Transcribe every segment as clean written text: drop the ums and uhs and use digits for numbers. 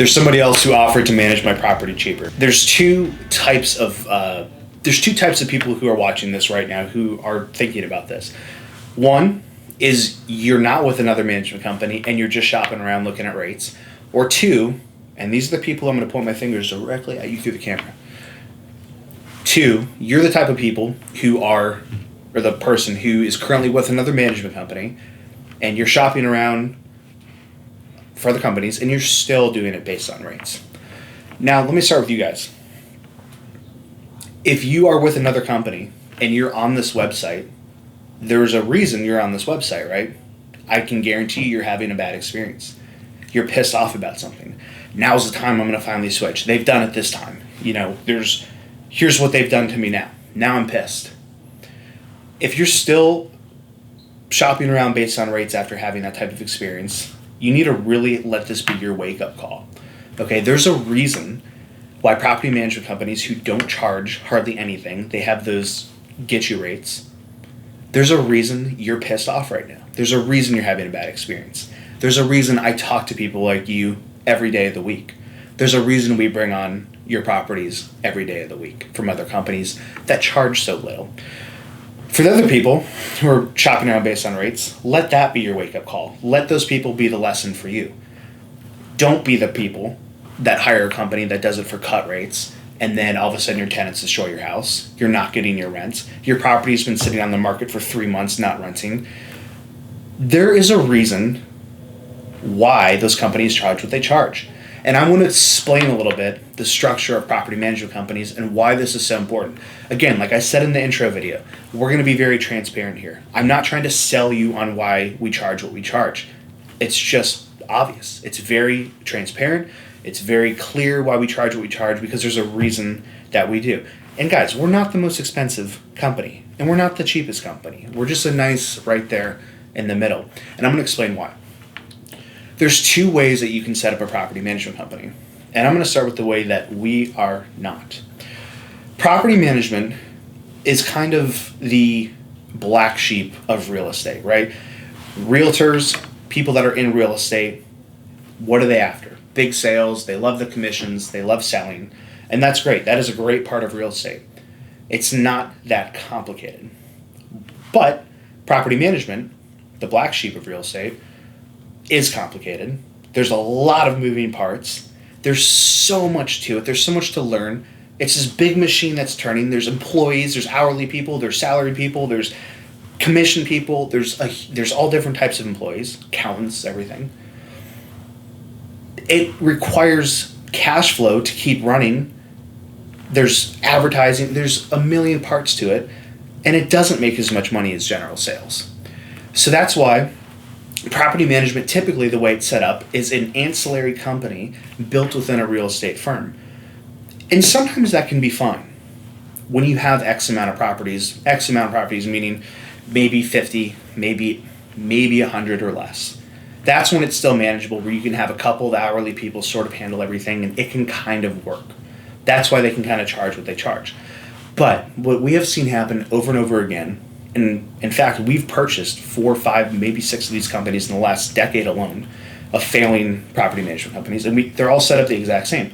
there's somebody else who offered to manage my property cheaper. There's two types of people who are watching this right now who are thinking about this. One is you're not with another management company and you're just shopping around looking at rates. Or two, and these are the people I'm going to point my fingers directly at you through the camera. Two, you're the type of people or the person who is currently with another management company and you're shopping around for other companies and you're still doing it based on rates. Now, let me start with you guys. If you are with another company and you're on this website, there's a reason you're on this website, right? I can guarantee you're having a bad experience. You're pissed off about something. Now's the time I'm going to finally switch. They've done it this time. Here's what they've done to me now. Now I'm pissed. If you're still shopping around based on rates after having that type of experience, you need to really let this be your wake-up call. Okay, there's a reason why property management companies who don't charge hardly anything, they have those get-you rates. There's a reason you're pissed off right now. There's a reason you're having a bad experience. There's a reason I talk to people like you every day of the week. There's a reason we bring on your properties every day of the week from other companies that charge so little. For the other people who are shopping around based on rates, let that be your wake-up call. Let those people be the lesson for you. Don't be the people that hire a company that does it for cut rates and then all of a sudden your tenants destroy your house. You're not getting your rent. Your property's been sitting on the market for 3 months not renting. There is a reason why those companies charge what they charge. And I want to explain a little bit the structure of property management companies and why this is so important. Again, like I said in the intro video, we're going to be very transparent here. I'm not trying to sell you on why we charge what we charge. It's just obvious. It's very transparent. It's very clear why we charge what we charge because there's a reason that we do. And guys, we're not the most expensive company and we're not the cheapest company. We're just a nice right there in the middle. And I'm going to explain why. There's two ways that you can set up a property management company. And I'm going to start with the way that we are not. Property management is kind of the black sheep of real estate, right? Realtors, people that are in real estate, what are they after? Big sales, they love the commissions, they love selling, and that's great. That is a great part of real estate. It's not that complicated. But property management, the black sheep of real estate, is complicated. There's a lot of moving parts. There's so much to it. There's so much to learn. It's this big machine that's turning. There's employees, there's hourly people, there's salary people, there's commission people, there's all different types of employees, accountants, everything. It requires cash flow to keep running. There's advertising, there's a million parts to it, and it doesn't make as much money as general sales. So that's why property management, typically the way it's set up, is an ancillary company built within a real estate firm. And sometimes that can be fine. When you have X amount of properties meaning maybe 50, maybe 100 or less. That's when it's still manageable, where you can have a couple of hourly people sort of handle everything and it can kind of work. That's why they can kind of charge what they charge. But what we have seen happen over and over again, and in fact, we've purchased 4, 5, maybe 6 of these companies in the last decade alone of failing property management companies, and they're all set up the exact same.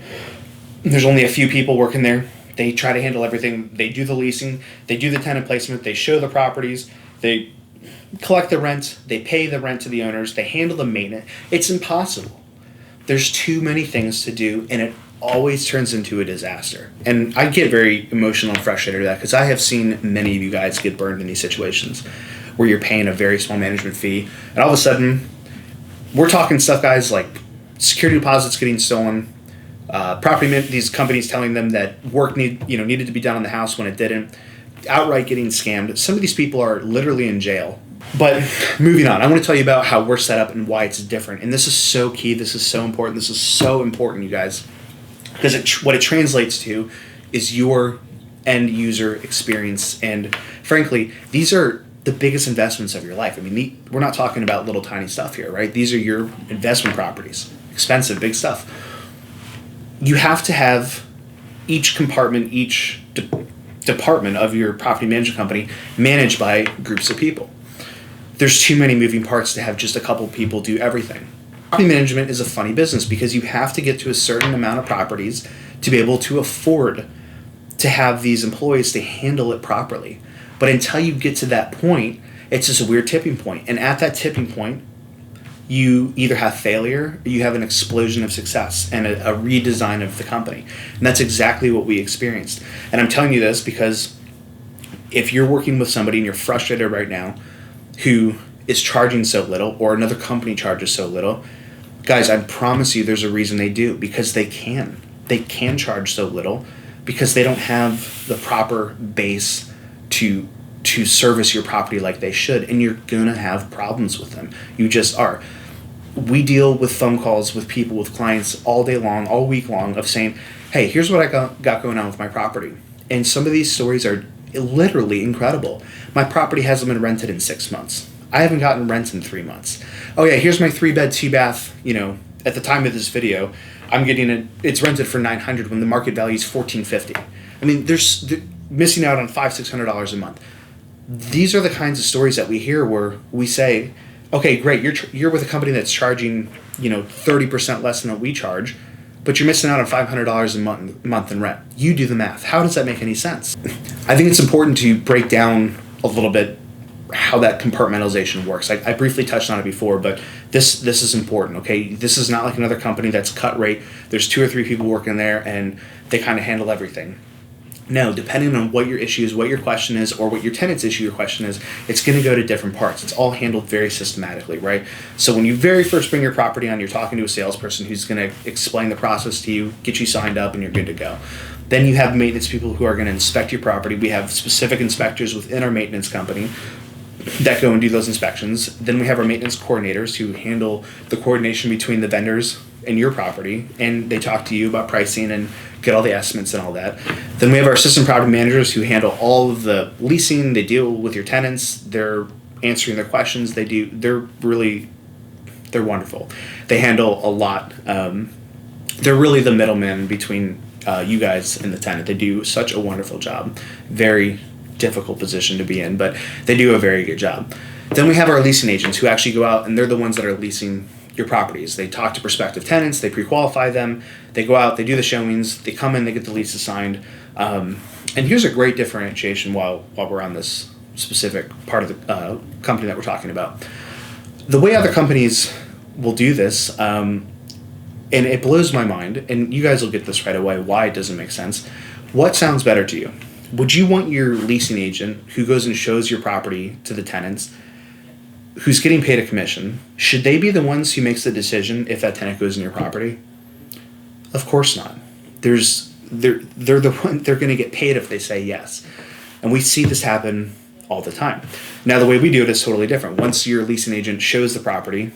There's only a few people working there. They try to handle everything. They do the leasing. They do the tenant placement. They show the properties. They collect the rent. They pay the rent to the owners. They handle the maintenance. It's impossible. There's too many things to do, and it always turns into a disaster. And I get very emotional and frustrated with that because I have seen many of you guys get burned in these situations where you're paying a very small management fee, and all of a sudden, we're talking stuff, guys, like security deposits getting stolen, these companies telling them that work needed to be done on the house when it didn't, outright getting scammed. Some of these people are literally in jail. But moving on, I want to tell you about how we're set up and why it's different. And this is so key. This is so important. This is so important, you guys, because what it translates to is your end user experience. And frankly, these are the biggest investments of your life. I mean, we're not talking about little tiny stuff here, right? These are your investment properties, expensive, big stuff. You have to have each compartment, each department of your property management company managed by groups of people. There's too many moving parts to have just a couple people do everything. Property management is a funny business because you have to get to a certain amount of properties to be able to afford to have these employees to handle it properly. But until you get to that point, it's just a weird tipping point. And at that tipping point, you either have failure or you have an explosion of success and a redesign of the company. And that's exactly what we experienced. And I'm telling you this because if you're working with somebody and you're frustrated right now who is charging so little, or another company charges so little, guys, I promise you there's a reason they do, because they can. They can charge so little because they don't have the proper base to service your property like they should, and you're gonna have problems with them. You just are. We deal with phone calls with people, with clients all day long, all week long, of saying, hey, here's what I got going on with my property. And some of these stories are literally incredible. My property hasn't been rented in 6 months. I haven't gotten rent in 3 months. Oh yeah, here's my 3-bed, 2-bath, at the time of this video, I'm getting it's rented for $900 when the market value is $1,450. I mean, they're missing out on $500-$600 a month. These are the kinds of stories that we hear where we say, okay, great, you're with a company that's charging 30% less than what we charge, but you're missing out on $500 a month in rent. You do the math. How does that make any sense? I think it's important to break down a little bit how that compartmentalization works. I briefly touched on it before, but this is important, okay? This is not like another company that's cut rate. There's 2 or 3 people working there, and they kind of handle everything. No, depending on what your issue is, what your question is, or what your tenant's issue or question is, it's going to go to different parts. It's all handled very systematically, right? So when you very first bring your property on, you're talking to a salesperson who's going to explain the process to you, get you signed up, and you're good to go. Then you have maintenance people who are going to inspect your property. We have specific inspectors within our maintenance company that go and do those inspections. Then we have our maintenance coordinators who handle the coordination between the vendors and your property, and they talk to you about pricing and get all the estimates and all that. Then we have our assistant property managers who handle all of the leasing. They deal with your tenants. They're answering their questions. They're wonderful. They handle a lot. They're really the middleman between you guys and the tenant. They do such a wonderful job. Very difficult position to be in, but they do a very good job. Then we have our leasing agents who actually go out, and they're the ones that are leasing your properties. They talk to prospective tenants, they pre-qualify them, they go out, they do the showings, they come in, they get the leases signed. And here's a great differentiation while we're on this specific part of the company that we're talking about. The way other companies will do this, and it blows my mind, and you guys will get this right away, why it doesn't make sense. What sounds better to you? Would you want your leasing agent who goes and shows your property to the tenants, who's getting paid a commission, should they be the ones who makes the decision if that tenant goes in your property? Of course not. They're the one, they're going to get paid if they say yes. And we see this happen all the time. Now, the way we do it is totally different. Once your leasing agent shows the property,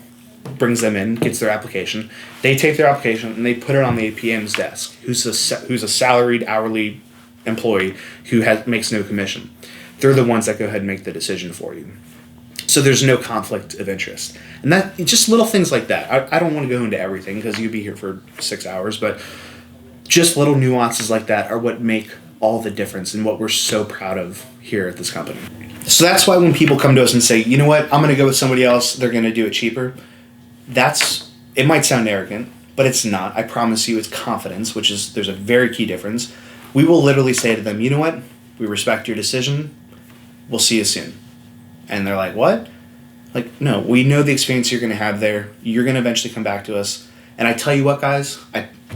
brings them in, gets their application, they take their application and they put it on the APM's desk, who's a salaried hourly employee who makes no commission. They're the ones that go ahead and make the decision for you. So there's no conflict of interest. And that, just little things like that. I don't want to go into everything because you'd be here for 6 hours, but just little nuances like that are what make all the difference and what we're so proud of here at this company. So that's why when people come to us and say, you know what, I'm going to go with somebody else, they're going to do it cheaper, it might sound arrogant, but it's not. I promise you it's confidence, there's a very key difference. We will literally say to them, you know what, we respect your decision, we'll see you soon. And they're like, what? Like, no, we know the experience you're going to have there. You're going to eventually come back to us. And I tell you what, guys,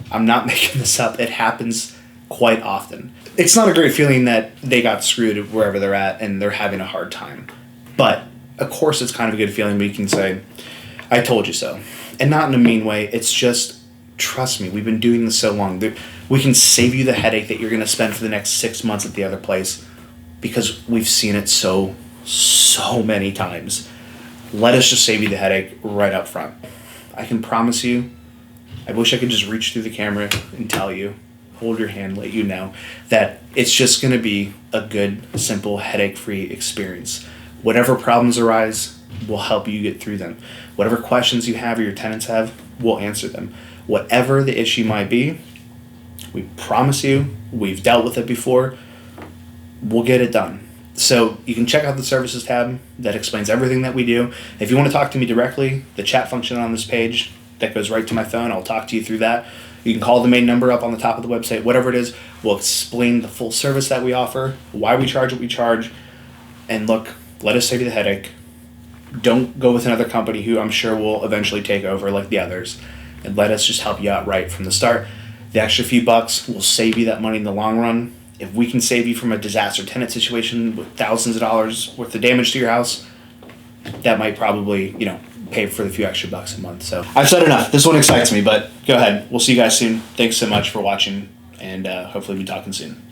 I'm not making this up. It happens quite often. It's not a great feeling that they got screwed wherever they're at and they're having a hard time. But, of course, it's kind of a good feeling when you can say, I told you so. And not in a mean way. It's just, trust me, we've been doing this so long. We can save you the headache that you're going to spend for the next 6 months at the other place because we've seen it so many times. Let us just save you the headache right up front. I can promise you, I wish I could just reach through the camera and tell you, hold your hand, let you know that it's just going to be a good, simple, headache-free experience. Whatever problems arise, we'll help you get through them. Whatever questions you have or your tenants have, we'll answer them. Whatever the issue might be, we promise you, we've dealt with it before, we'll get it done. So you can check out the services tab that explains everything that we do. If you want to talk to me directly, the chat function on this page, that goes right to my phone. I'll talk to you through that. You can call the main number up on the top of the website, whatever it is. We'll explain the full service that we offer, why we charge what we charge, and look, let us save you the headache. Don't go with another company who I'm sure will eventually take over like the others, and let us just help you out right from the start. The extra few bucks will save you that money in the long run. If we can save you from a disaster tenant situation with thousands of dollars worth of damage to your house, that might probably, pay for the few extra bucks a month. So I've said enough. This one excites me, but go ahead. We'll see you guys soon. Thanks so much for watching, and hopefully we'll be talking soon.